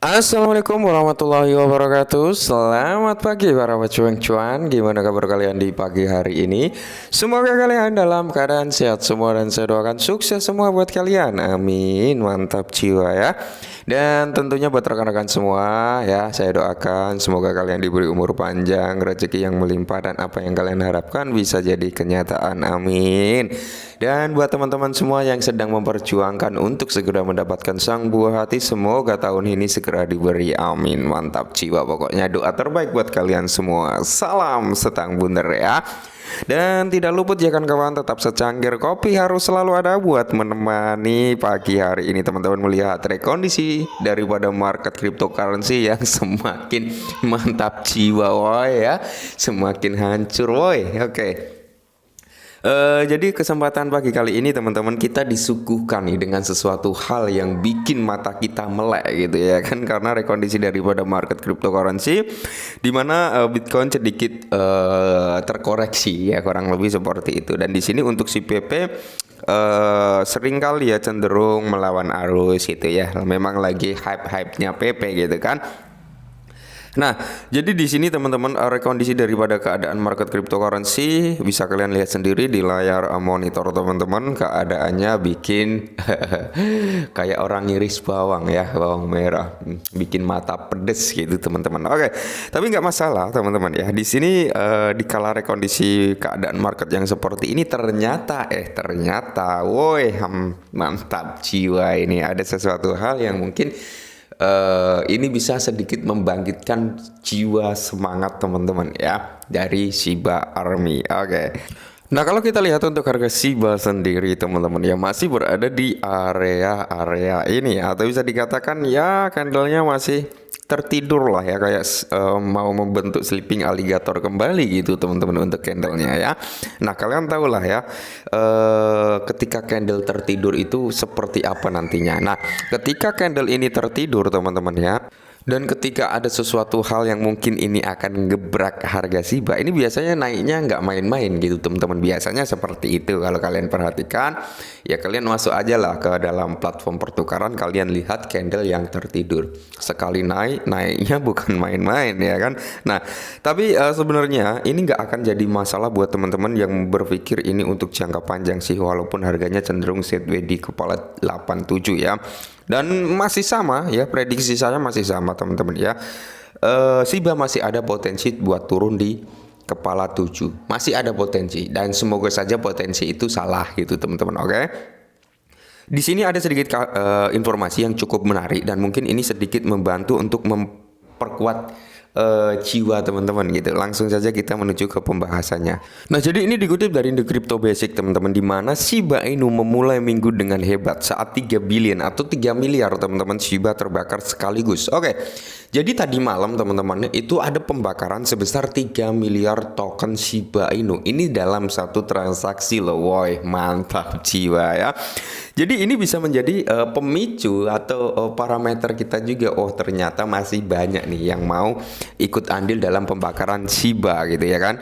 Assalamualaikum warahmatullahi wabarakatuh. Selamat pagi para pecuan-cuan. Gimana kabar kalian di pagi hari ini? Semoga kalian dalam keadaan sehat semua dan saya doakan sukses semua buat kalian. Amin. Mantap jiwa ya. Dan tentunya buat rekan-rekan semua ya, saya doakan semoga kalian diberi umur panjang, rezeki yang melimpah dan apa yang kalian harapkan bisa jadi kenyataan. Amin. Dan buat teman-teman semua yang sedang memperjuangkan untuk segera mendapatkan sang buah hati, semoga tahun ini segera diberi. Amin. Mantap jiwa, pokoknya doa terbaik buat kalian semua. Salam setang bundar ya. Dan tidak luput ya kan kawan, tetap secangkir kopi harus selalu ada buat menemani pagi hari ini teman-teman melihat rekondisi daripada market cryptocurrency yang semakin mantap jiwa woy ya, semakin hancur woy. Oke. Jadi kesempatan pagi kali ini teman-teman kita disuguhkan nih dengan sesuatu hal yang bikin mata kita melek gitu ya kan, karena rekondisi daripada market cryptocurrency di mana Bitcoin sedikit terkoreksi ya, kurang lebih seperti itu. Dan di sini untuk si PP sering kali ya cenderung melawan arus gitu ya. Memang lagi hype-hype-nya PP gitu kan. Nah, jadi di sini teman-teman rekondisi daripada keadaan market cryptocurrency bisa kalian lihat sendiri di layar monitor teman-teman. Keadaannya bikin kayak orang ngiris bawang ya, bawang merah, bikin mata pedes gitu teman-teman. Oke, tapi nggak masalah teman-teman ya. Di sini di kala rekondisi keadaan market yang seperti ini ternyata woi mantap jiwa, ini ada sesuatu hal yang mungkin ini bisa sedikit membangkitkan jiwa semangat teman-teman ya dari Shiba Army. Oke. Nah, kalau kita lihat untuk harga Shiba sendiri teman-teman ya masih berada di area ini ya, atau bisa dikatakan ya candlenya masih tertidur lah ya, kayak mau membentuk sleeping alligator kembali gitu teman-teman untuk candlenya ya. Nah, kalian tahu lah ya ketika candle tertidur itu seperti apa nantinya. Nah, ketika candle ini tertidur teman-teman ya, dan ketika ada sesuatu hal yang mungkin ini akan ngebrak harga Shiba, ini biasanya naiknya nggak main-main gitu teman-teman. Biasanya seperti itu kalau kalian perhatikan. Ya kalian masuk aja lah ke dalam platform pertukaran, kalian lihat candle yang tertidur. Sekali naiknya bukan main-main ya kan. Nah, tapi sebenarnya ini nggak akan jadi masalah buat teman-teman yang berpikir ini untuk jangka panjang sih. Walaupun harganya cenderung sideways di kepala 87 ya. Dan masih sama ya, prediksi saya masih sama teman-teman ya. Shiba masih ada potensi buat turun di kepala 7. Masih ada potensi, dan semoga saja potensi itu salah gitu teman-teman. Oke. Di sini ada sedikit informasi yang cukup menarik dan mungkin ini sedikit membantu untuk memperkuat jiwa teman-teman gitu. Langsung saja kita menuju ke pembahasannya. Nah, jadi ini dikutip dari The Crypto Basic teman-teman, di mana Shiba Inu memulai minggu dengan hebat saat 3 billion atau 3 miliar teman-teman Shiba terbakar sekaligus. Oke. Jadi tadi malam teman-teman itu ada pembakaran sebesar 3 miliar token Shiba Inu. Ini dalam satu transaksi loh. Woi, mantap jiwa ya. Jadi ini bisa menjadi pemicu atau parameter kita juga. Oh, ternyata masih banyak nih yang mau ikut andil dalam pembakaran Shiba gitu ya kan.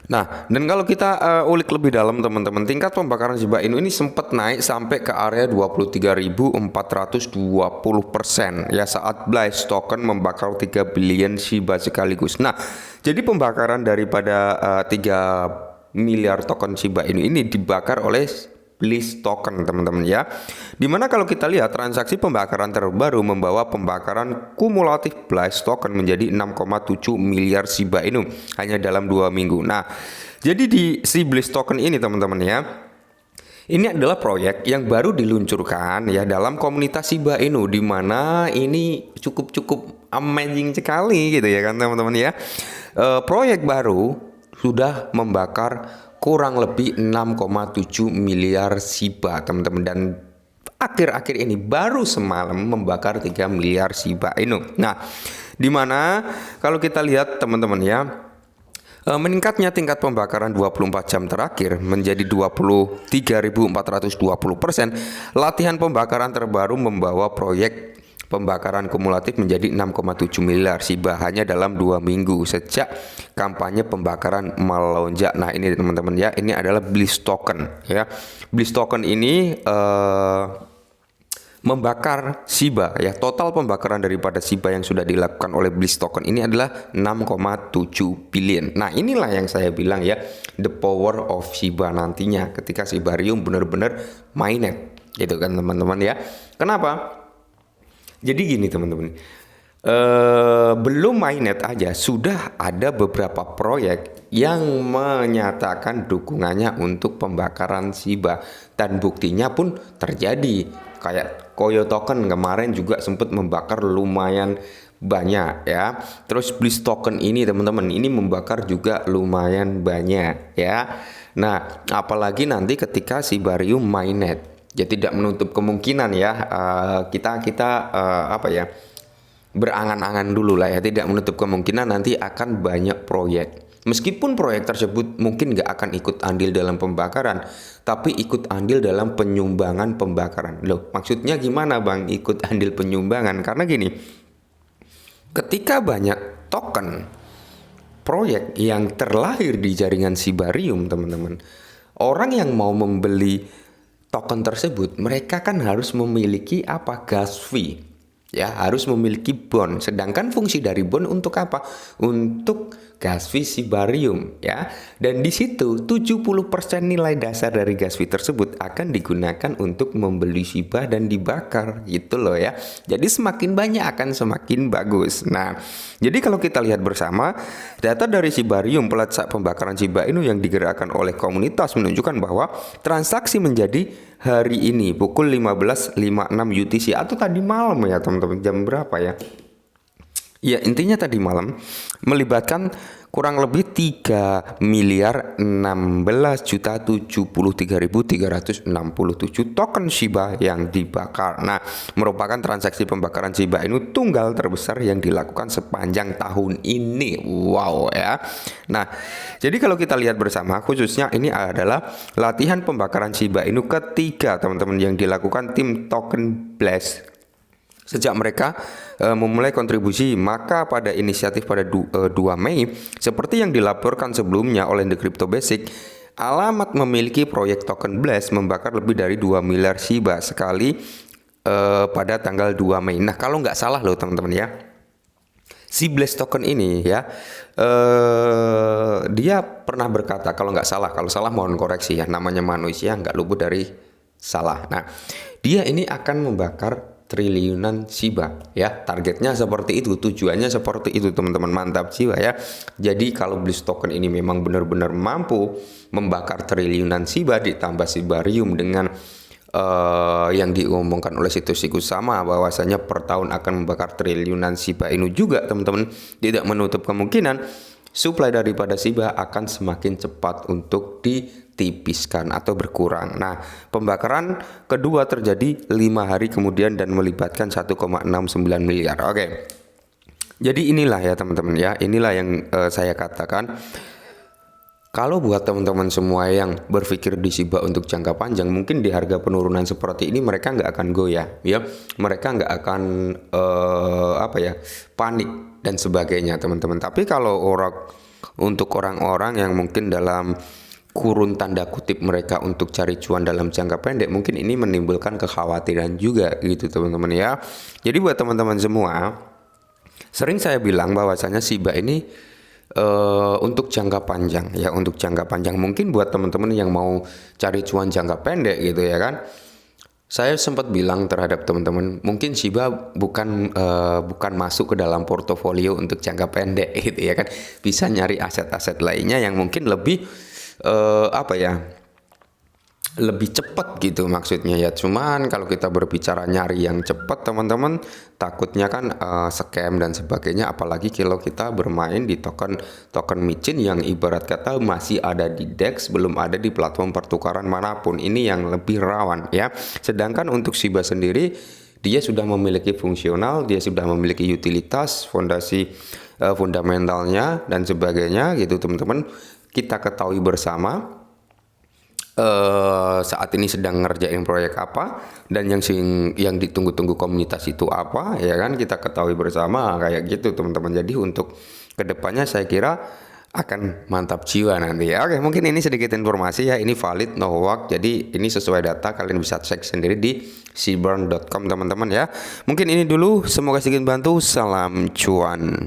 Nah, dan kalau kita ulik lebih dalam teman-teman, tingkat pembakaran Shiba Inu ini sempat naik sampai ke area 23.420% ya saat Blaze token membakar 3 billion Shiba sekaligus. Nah, jadi pembakaran daripada 3 miliar token Shiba Inu ini dibakar oleh Blaze token teman-teman ya. Dimana kalau kita lihat transaksi pembakaran terbaru membawa pembakaran kumulatif Blaze token menjadi 6,7 miliar Shiba Inu hanya dalam 2 minggu. Nah, jadi di si Blaze token ini teman-teman ya, ini adalah proyek yang baru diluncurkan ya dalam komunitas Shiba Inu, di mana ini cukup amazing sekali gitu ya kan teman-teman ya. Proyek baru sudah membakar kurang lebih 6,7 miliar Shiba teman-teman, dan akhir-akhir ini baru semalam membakar 3 miliar Shiba Inu. Nah, dimana kalau kita lihat teman-teman ya, meningkatnya tingkat pembakaran 24 jam terakhir menjadi 23.420%. Latihan pembakaran terbaru membawa proyek pembakaran kumulatif menjadi 6,7 miliar Shiba hanya dalam 2 minggu sejak kampanye pembakaran melonjak. Nah, ini teman-teman ya, ini adalah Blaze token ya. Blaze token ini membakar SHIBA ya. Total pembakaran daripada SHIBA yang sudah dilakukan oleh Blitz Token ini adalah 6,7 billion. Nah, inilah yang saya bilang ya, the power of SHIBA nantinya ketika Shibarium benar-benar mainnet gitu kan teman-teman ya. Kenapa? Jadi gini teman-teman, belum mainnet aja sudah ada beberapa proyek yang menyatakan dukungannya untuk pembakaran SHIBA, dan buktinya pun terjadi. Kayak Koyo Token kemarin juga sempat membakar lumayan banyak ya. Terus Blitz Token ini teman-teman, ini membakar juga lumayan banyak ya. Nah, apalagi nanti ketika Shibarium mainnet. Ya tidak menutup kemungkinan ya, kita apa ya, berangan-angan dulu lah ya, tidak menutup kemungkinan nanti akan banyak proyek. Meskipun proyek tersebut mungkin nggak akan ikut andil dalam pembakaran, tapi ikut andil dalam penyumbangan pembakaran. Loh, maksudnya gimana Bang ikut andil penyumbangan? Karena gini, ketika banyak token proyek yang terlahir di jaringan Shibarium teman-teman, orang yang mau membeli token tersebut, mereka kan harus memiliki apa? Gas fee. Ya, harus memiliki bond. Sedangkan fungsi dari bond untuk apa? Untuk gas fee Shibarium ya. Dan di situ 70% nilai dasar dari gas fee tersebut akan digunakan untuk membeli SHIBA dan dibakar gitu loh ya. Jadi semakin banyak akan semakin bagus. Nah, jadi kalau kita lihat bersama data dari Shibarium pelacak pembakaran SHIBA ini yang digerakkan oleh komunitas menunjukkan bahwa transaksi menjadi hari ini pukul 15.56 UTC atau tadi malam ya teman-teman, jam berapa ya? Ya intinya tadi malam melibatkan kurang lebih 3.16.073.367 token SHIBA yang dibakar. Nah, merupakan transaksi pembakaran SHIBA ini tunggal terbesar yang dilakukan sepanjang tahun ini. Wow ya. Nah, jadi kalau kita lihat bersama, khususnya ini adalah latihan pembakaran SHIBA ini ketiga teman-teman yang dilakukan tim Token Blast sejak mereka memulai kontribusi. Maka pada inisiatif pada 2 Mei, seperti yang dilaporkan sebelumnya oleh The Crypto Basic, Alamat memiliki proyek token Blast membakar lebih dari 2 miliar SHIBA sekali pada tanggal 2 Mei. Nah, kalau nggak salah loh teman-teman ya, si Blast Token ini ya, dia pernah berkata, kalau nggak salah, kalau salah mohon koreksi ya, namanya manusia nggak luput dari salah. Nah, dia ini akan membakar triliunan SHIBA ya, targetnya seperti itu, tujuannya seperti itu teman-teman, mantap jiwa ya. Jadi kalau Blitz Token ini memang benar-benar mampu membakar triliunan SHIBA ditambah Shibarium dengan yang diumumkan oleh situs-situs sama bahwasanya per tahun akan membakar triliunan SHIBA ini juga teman-teman, tidak menutup kemungkinan supply daripada SHIBA akan semakin cepat untuk ditipiskan atau berkurang. Nah, pembakaran kedua terjadi 5 hari kemudian dan melibatkan 1,69 miliar. Oke. Jadi inilah ya teman-teman ya, inilah yang saya katakan. Kalau buat teman-teman semua yang berpikir di SHIBA untuk jangka panjang, mungkin di harga penurunan seperti ini mereka nggak akan goyah, ya, mereka nggak akan panik dan sebagainya, teman-teman. Tapi kalau untuk orang-orang yang mungkin dalam kurun tanda kutip mereka untuk cari cuan dalam jangka pendek, mungkin ini menimbulkan kekhawatiran juga, gitu teman-teman ya. Jadi buat teman-teman semua, sering saya bilang bahwasanya SHIBA ini untuk jangka panjang ya, untuk jangka panjang. Mungkin buat teman-teman yang mau cari cuan jangka pendek gitu ya kan, saya sempat bilang terhadap teman-teman, mungkin SHIBA bukan masuk ke dalam portofolio untuk jangka pendek gitu ya kan, bisa nyari aset-aset lainnya yang mungkin lebih lebih cepat gitu maksudnya ya. Cuman kalau kita berbicara nyari yang cepat teman-teman, takutnya kan scam dan sebagainya, apalagi kalau kita bermain di token micin yang ibarat kata masih ada di DEX, belum ada di platform pertukaran manapun. Ini yang lebih rawan ya. Sedangkan untuk SHIBA sendiri, dia sudah memiliki fungsional, dia sudah memiliki utilitas, fondasi fundamentalnya dan sebagainya gitu teman-teman. Kita ketahui bersama saat ini sedang ngerjain proyek apa, dan yang ditunggu-tunggu komunitas itu apa ya kan, kita ketahui bersama kayak gitu teman-teman. Jadi untuk kedepannya saya kira akan mantap jiwa nanti ya. Oke, mungkin ini sedikit informasi ya, ini valid no hoax, jadi ini sesuai data, kalian bisa cek sendiri di seaburn.com teman-teman ya. Mungkin ini dulu, semoga sedikit bantu. Salam cuan.